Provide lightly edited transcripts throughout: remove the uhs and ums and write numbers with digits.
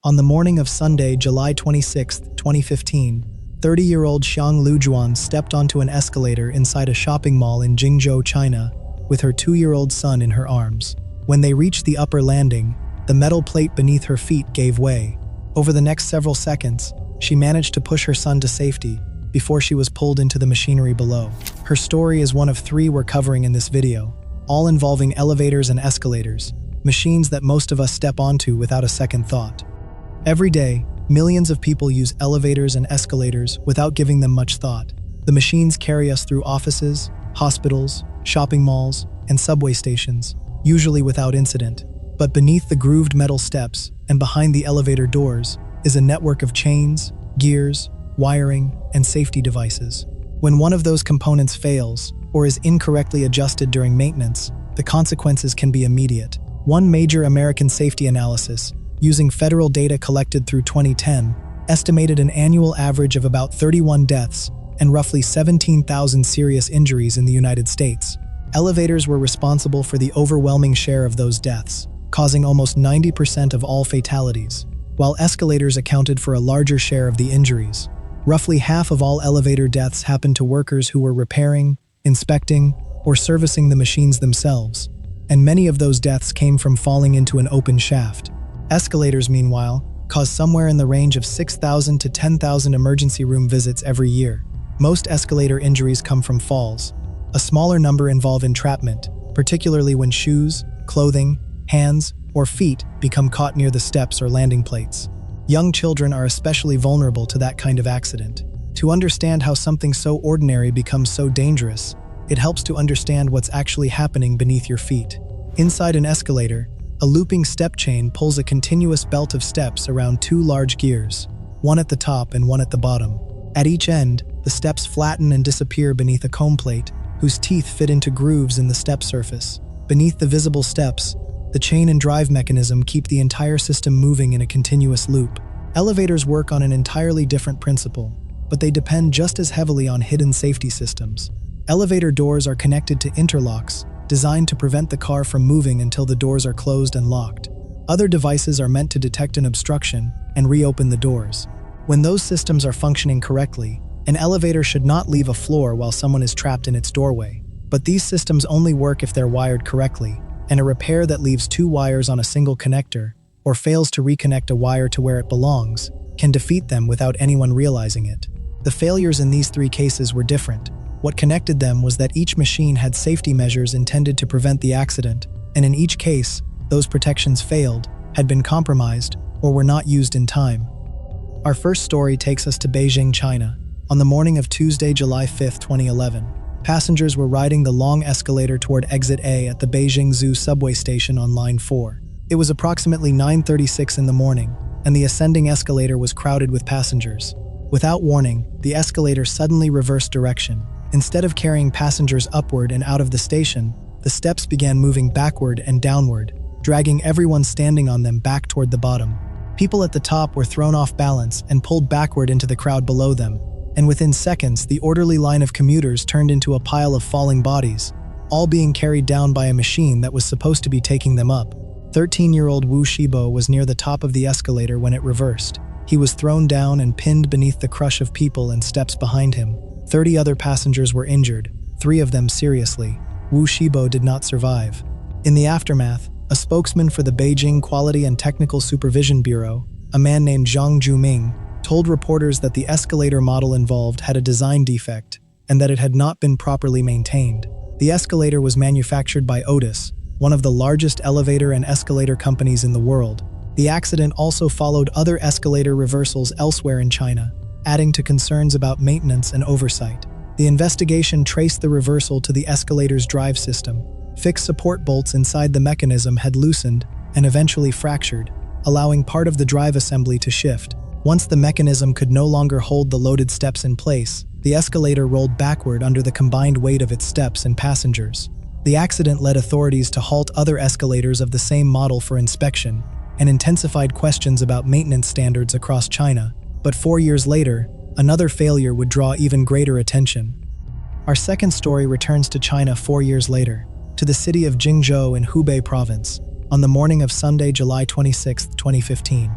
On the morning of Sunday, July 26, 2015, 30-year-old Xiang Liujuan stepped onto an escalator inside a shopping mall in Jingzhou, China, with her 2-year-old son in her arms. When they reached the upper landing, the metal plate beneath her feet gave way. Over the next several seconds, she managed to push her son to safety before she was pulled into the machinery below. Her story is one of 3 we're covering in this video, all involving elevators and escalators, machines that most of us step onto without a second thought. Every day, millions of people use elevators and escalators without giving them much thought. The machines carry us through offices, hospitals, shopping malls, and subway stations, usually without incident. But beneath the grooved metal steps and behind the elevator doors is a network of chains, gears, wiring, and safety devices. When one of those components fails or is incorrectly adjusted during maintenance, the consequences can be immediate. One major American safety analysis, using federal data collected through 2010, estimated an annual average of about 31 deaths and roughly 17,000 serious injuries in the United States. Elevators were responsible for the overwhelming share of those deaths, causing almost 90% of all fatalities, while escalators accounted for a larger share of the injuries. Roughly half of all elevator deaths happened to workers who were repairing, inspecting, or servicing the machines themselves, and many of those deaths came from falling into an open shaft. Escalators, meanwhile, cause somewhere in the range of 6,000 to 10,000 emergency room visits every year. Most escalator injuries come from falls. A smaller number involve entrapment, particularly when shoes, clothing, hands, or feet become caught near the steps or landing plates. Young children are especially vulnerable to that kind of accident. To understand how something so ordinary becomes so dangerous, it helps to understand what's actually happening beneath your feet. Inside an escalator, a looping step chain pulls a continuous belt of steps around 2 large gears, one at the top and one at the bottom. At each end, the steps flatten and disappear beneath a comb plate, whose teeth fit into grooves in the step surface. Beneath the visible steps, the chain and drive mechanism keep the entire system moving in a continuous loop. Elevators work on an entirely different principle, but they depend just as heavily on hidden safety systems. Elevator doors are connected to interlocks, designed to prevent the car from moving until the doors are closed and locked. Other devices are meant to detect an obstruction and reopen the doors. When those systems are functioning correctly, an elevator should not leave a floor while someone is trapped in its doorway. But these systems only work if they're wired correctly, and a repair that leaves 2 wires on a single connector, or fails to reconnect a wire to where it belongs, can defeat them without anyone realizing it. The failures in these 3 cases were different. What connected them was that each machine had safety measures intended to prevent the accident, and in each case, those protections failed, had been compromised, or were not used in time. Our first story takes us to Beijing, China. On the morning of Tuesday, July 5, 2011, passengers were riding the long escalator toward Exit A at the Beijing Zoo subway station on Line 4. It was approximately 9:36 in the morning, and the ascending escalator was crowded with passengers. Without warning, the escalator suddenly reversed direction. Instead of carrying passengers upward and out of the station, the steps began moving backward and downward, dragging everyone standing on them back toward the bottom. People at the top were thrown off balance and pulled backward into the crowd below them, and within seconds, the orderly line of commuters turned into a pile of falling bodies, all being carried down by a machine that was supposed to be taking them up. 13-year-old Wu Shibo was near the top of the escalator when it reversed. He was thrown down and pinned beneath the crush of people and steps behind him. 30 other passengers were injured, 3 of them seriously. Wu Shibo did not survive. In the aftermath, a spokesman for the Beijing Quality and Technical Supervision Bureau, a man named Zhang Juming, told reporters that the escalator model involved had a design defect and that it had not been properly maintained. The escalator was manufactured by Otis, one of the largest elevator and escalator companies in the world. The accident also followed other escalator reversals elsewhere in China, adding to concerns about maintenance and oversight. The investigation traced the reversal to the escalator's drive system. Fixed support bolts inside the mechanism had loosened and eventually fractured, allowing part of the drive assembly to shift. Once the mechanism could no longer hold the loaded steps in place, the escalator rolled backward under the combined weight of its steps and passengers. The accident led authorities to halt other escalators of the same model for inspection and intensified questions about maintenance standards across China. But 4 years later, another failure would draw even greater attention. Our second story returns to China 4 years later, to the city of Jingzhou in Hubei province, on the morning of Sunday, July 26, 2015.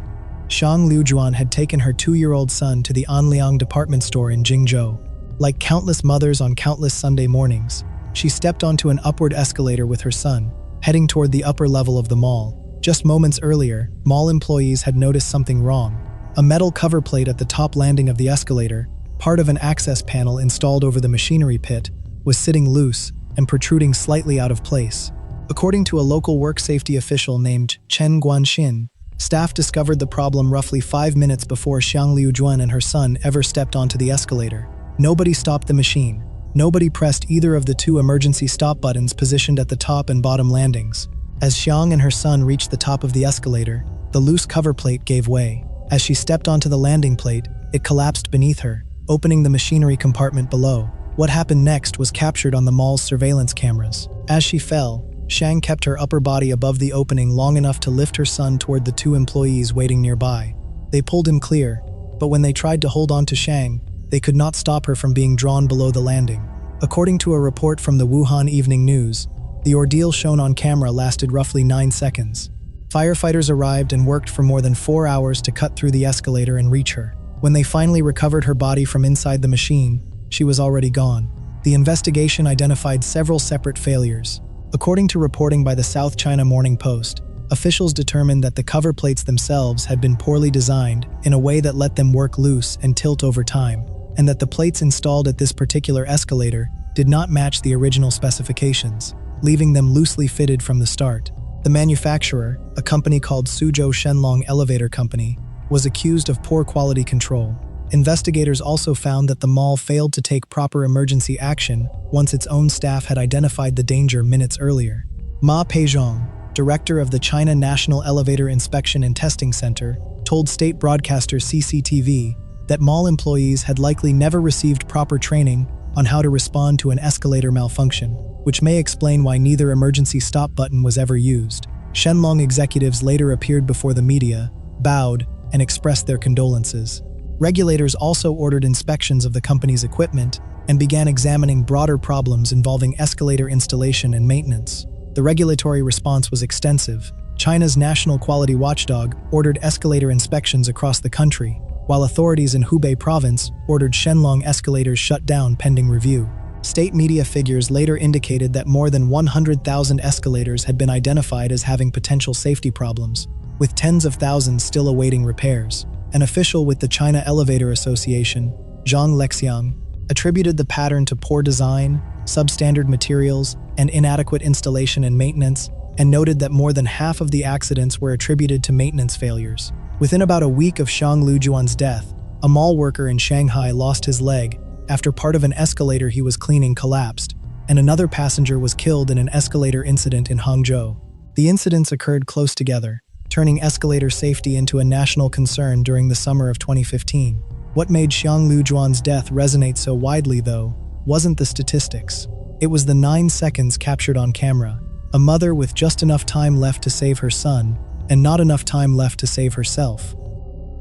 Xiang Liujuan had taken her 2-year-old son to the Anliang Department Store in Jingzhou. Like countless mothers on countless Sunday mornings, she stepped onto an upward escalator with her son, heading toward the upper level of the mall. Just moments earlier, mall employees had noticed something wrong. A metal cover plate at the top landing of the escalator, part of an access panel installed over the machinery pit, was sitting loose and protruding slightly out of place. According to a local work safety official named Chen Guanxin, staff discovered the problem roughly 5 minutes before Xiang Liujuan and her son ever stepped onto the escalator. Nobody stopped the machine. Nobody pressed either of the 2 emergency stop buttons positioned at the top and bottom landings. As Xiang and her son reached the top of the escalator, the loose cover plate gave way. As she stepped onto the landing plate, it collapsed beneath her, opening the machinery compartment below. What happened next was captured on the mall's surveillance cameras. As she fell, Xiang kept her upper body above the opening long enough to lift her son toward the 2 employees waiting nearby. They pulled him clear, but when they tried to hold on to Xiang, they could not stop her from being drawn below the landing. According to a report from the Wuhan Evening News, the ordeal shown on camera lasted roughly 9 seconds. Firefighters arrived and worked for more than 4 hours to cut through the escalator and reach her. When they finally recovered her body from inside the machine, she was already gone. The investigation identified several separate failures. According to reporting by the South China Morning Post, officials determined that the cover plates themselves had been poorly designed in a way that let them work loose and tilt over time, and that the plates installed at this particular escalator did not match the original specifications, leaving them loosely fitted from the start. The manufacturer, a company called Suzhou Shenlong Elevator Company, was accused of poor quality control. Investigators also found that the mall failed to take proper emergency action once its own staff had identified the danger minutes earlier. Ma Peizhong, director of the China National Elevator Inspection and Testing Center, told state broadcaster CCTV that mall employees had likely never received proper training on how to respond to an escalator malfunction, which may explain why neither emergency stop button was ever used. Shenlong executives later appeared before the media, bowed, and expressed their condolences. Regulators also ordered inspections of the company's equipment and began examining broader problems involving escalator installation and maintenance. The regulatory response was extensive. China's national quality watchdog ordered escalator inspections across the country, while authorities in Hubei province ordered Shenlong escalators shut down pending review. State media figures later indicated that more than 100,000 escalators had been identified as having potential safety problems, with tens of thousands still awaiting repairs. An official with the China Elevator Association, Zhang Liujuan, attributed the pattern to poor design, substandard materials, and inadequate installation and maintenance, and noted that more than half of the accidents were attributed to maintenance failures. Within about a week of Xiang Liujuan's death, a mall worker in Shanghai lost his leg after part of an escalator he was cleaning collapsed, and another passenger was killed in an escalator incident in Hangzhou. The incidents occurred close together, turning escalator safety into a national concern during the summer of 2015. What made Xiang Liujuan's death resonate so widely, though, wasn't the statistics. It was the 9 seconds captured on camera, a mother with just enough time left to save her son, and not enough time left to save herself.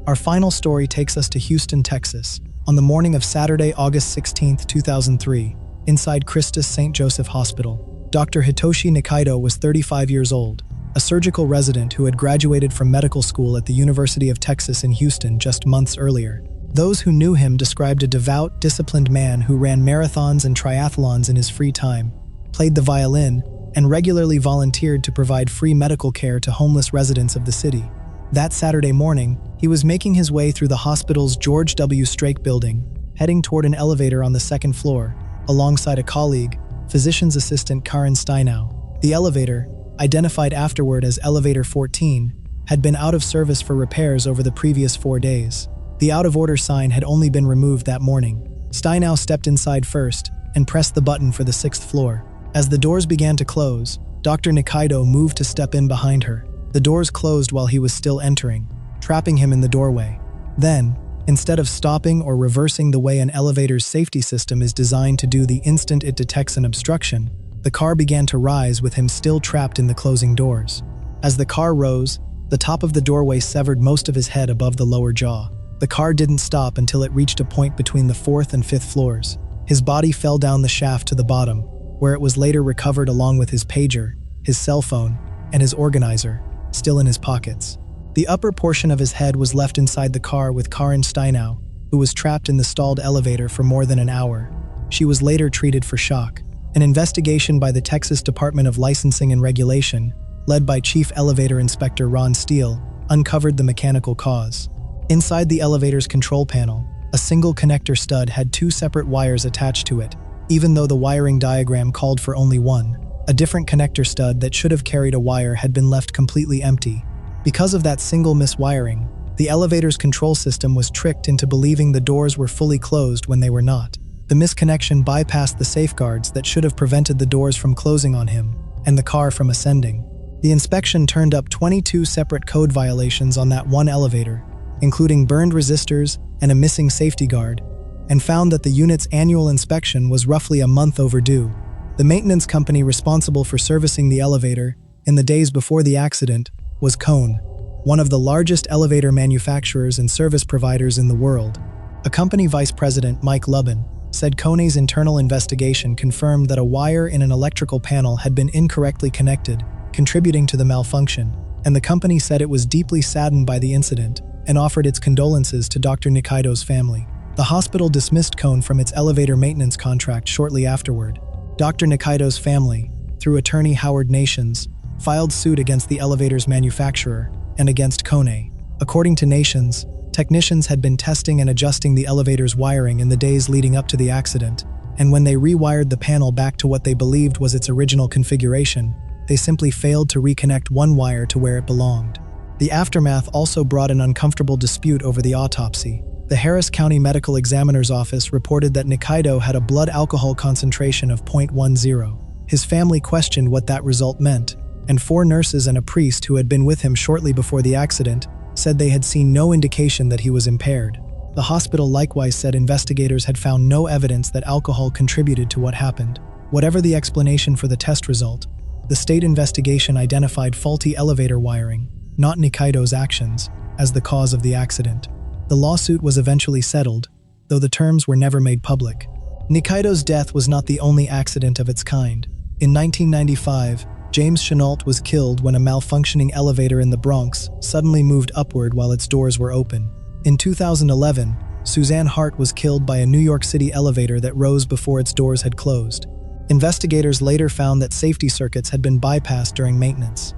Our final story takes us to Houston, Texas, on the morning of Saturday, August 16, 2003, inside Christus St. Joseph Hospital. Dr. Hitoshi Nikaido was 35 years old, a surgical resident who had graduated from medical school at the University of Texas in Houston just months earlier. Those who knew him described a devout, disciplined man who ran marathons and triathlons in his free time, played the violin, and regularly volunteered to provide free medical care to homeless residents of the city. That Saturday morning, he was making his way through the hospital's George W. Strake building, heading toward an elevator on the 2nd floor, alongside a colleague, physician's assistant Karen Steinau. The elevator, identified afterward as Elevator 14, had been out of service for repairs over the previous 4 days. The out-of-order sign had only been removed that morning. Steinau stepped inside first and pressed the button for the 6th floor. As the doors began to close, Dr. Nikaido moved to step in behind her. The doors closed while he was still entering, trapping him in the doorway. Then, instead of stopping or reversing the way an elevator's safety system is designed to do the instant it detects an obstruction, the car began to rise with him still trapped in the closing doors. As the car rose, the top of the doorway severed most of his head above the lower jaw. The car didn't stop until it reached a point between the 4th and 5th floors. His body fell down the shaft to the bottom, where it was later recovered along with his pager, his cell phone, and his organizer, still in his pockets. The upper portion of his head was left inside the car with Karin Steinau, who was trapped in the stalled elevator for more than an hour. She was later treated for shock. An investigation by the Texas Department of Licensing and Regulation, led by Chief Elevator Inspector Ron Steele, uncovered the mechanical cause. Inside the elevator's control panel, a single connector stud had two separate wires attached to it, even though the wiring diagram called for only one. A different connector stud that should have carried a wire had been left completely empty. Because of that single miswiring, the elevator's control system was tricked into believing the doors were fully closed when they were not. The misconnection bypassed the safeguards that should have prevented the doors from closing on him and the car from ascending. The inspection turned up 22 separate code violations on that one elevator, including burned resistors and a missing safety guard, and found that the unit's annual inspection was roughly a month overdue. The maintenance company responsible for servicing the elevator in the days before the accident was Kone, one of the largest elevator manufacturers and service providers in the world. A company vice president, Mike Lubin, said Kone's internal investigation confirmed that a wire in an electrical panel had been incorrectly connected, contributing to the malfunction, and the company said it was deeply saddened by the incident and offered its condolences to Dr. Nikaido's family. The hospital dismissed Kone from its elevator maintenance contract shortly afterward. Dr. Nikaido's family, through attorney Howard Nations, filed suit against the elevator's manufacturer and against Kone. According to Nations, technicians had been testing and adjusting the elevator's wiring in the days leading up to the accident, and when they rewired the panel back to what they believed was its original configuration, they simply failed to reconnect one wire to where it belonged. The aftermath also brought an uncomfortable dispute over the autopsy. The Harris County Medical Examiner's Office reported that Nikaido had a blood alcohol concentration of 0.10. His family questioned what that result meant, and 4 nurses and a priest who had been with him shortly before the accident said they had seen no indication that he was impaired. The hospital likewise said investigators had found no evidence that alcohol contributed to what happened. Whatever the explanation for the test result, the state investigation identified faulty elevator wiring, not Nikaido's actions, as the cause of the accident. The lawsuit was eventually settled, though the terms were never made public. Nikaido's death was not the only accident of its kind. In 1995, James Chenault was killed when a malfunctioning elevator in the Bronx suddenly moved upward while its doors were open. In 2011, Suzanne Hart was killed by a New York City elevator that rose before its doors had closed. Investigators later found that safety circuits had been bypassed during maintenance.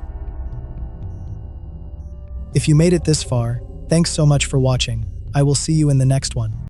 If you made it this far, thanks so much for watching. I will see you in the next one.